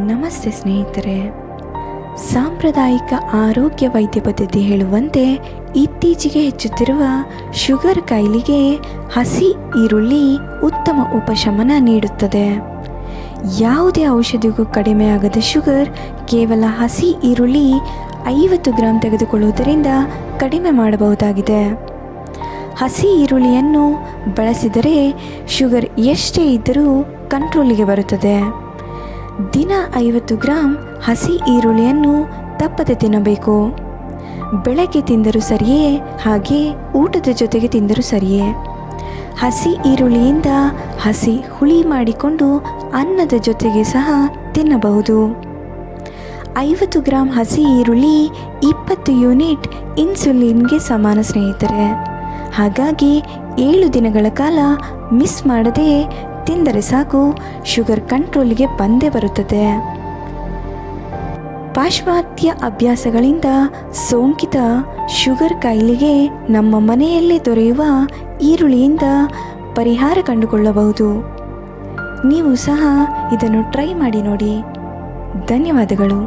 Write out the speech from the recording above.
ನಮಸ್ತೆ ಸ್ನೇಹಿತರೆ. ಸಾಂಪ್ರದಾಯಿಕ ಆರೋಗ್ಯ ವೈದ್ಯ ಪದ್ಧತಿ ಹೇಳುವಂತೆ ಇತ್ತೀಚೆಗೆ ಹೆಚ್ಚುತ್ತಿರುವ ಶುಗರ್ ಕಾಯಿಲೆಗೆ ಹಸಿ ಈರುಳ್ಳಿ ಉತ್ತಮ ಉಪಶಮನ ನೀಡುತ್ತದೆ. ಯಾವುದೇ ಔಷಧಿಗೂ ಕಡಿಮೆಯಾಗದ ಶುಗರ್ ಕೇವಲ ಹಸಿ ಈರುಳ್ಳಿ 50 ಗ್ರಾಂ ತೆಗೆದುಕೊಳ್ಳುವುದರಿಂದ ಕಡಿಮೆ ಮಾಡಬಹುದಾಗಿದೆ. ಹಸಿ ಈರುಳ್ಳಿಯನ್ನು ಬಳಸಿದರೆ ಶುಗರ್ ಎಷ್ಟೇ ಇದ್ದರೂ ಕಂಟ್ರೋಲಿಗೆ ಬರುತ್ತದೆ. ದಿನ 50 ಗ್ರಾಂ ಹಸಿ ಈರುಳ್ಳಿಯನ್ನು ತಪ್ಪದೆ ತಿನ್ನಬೇಕು. ಬೆಳಗ್ಗೆ ತಿಂದರೂ ಸರಿಯೇ, ಹಾಗೆ ಊಟದ ಜೊತೆಗೆ ತಿಂದರೂ ಸರಿಯೇ. ಹಸಿ ಈರುಳ್ಳಿಯಿಂದ ಹಸಿ ಹುಳಿ ಮಾಡಿಕೊಂಡು ಅನ್ನದ ಜೊತೆಗೆ ಸಹ ತಿನ್ನಬಹುದು. 50 ಗ್ರಾಂ ಹಸಿ ಈರುಳ್ಳಿ 20 ಯೂನಿಟ್ ಇನ್ಸುಲಿನ್ಗೆ ಸಮಾನ ಸ್ನೇಹಿತರೆ. ಹಾಗಾಗಿ 7 ದಿನಗಳ ಕಾಲ ಮಿಸ್ ಮಾಡದೆ ತಿಂದರೆ ಸಾಕು, ಶುಗರ್ ಕಂಟ್ರೋಲ್ಗೆ ಬಂದೇ ಬರುತ್ತದೆ. ಪಾಶ್ಚಾತ್ಯ ಅಭ್ಯಾಸಗಳಿಂದ ಸೋಂಕಿತ ಶುಗರ್ ಕಾಯಿಲೆಗೆ ನಮ್ಮ ಮನೆಯಲ್ಲೇ ದೊರೆಯುವ ಈರುಳ್ಳಿಯಿಂದ ಪರಿಹಾರ ಕಂಡುಕೊಳ್ಳಬಹುದು. ನೀವು ಸಹ ಇದನ್ನು ಟ್ರೈ ಮಾಡಿ ನೋಡಿ. ಧನ್ಯವಾದಗಳು.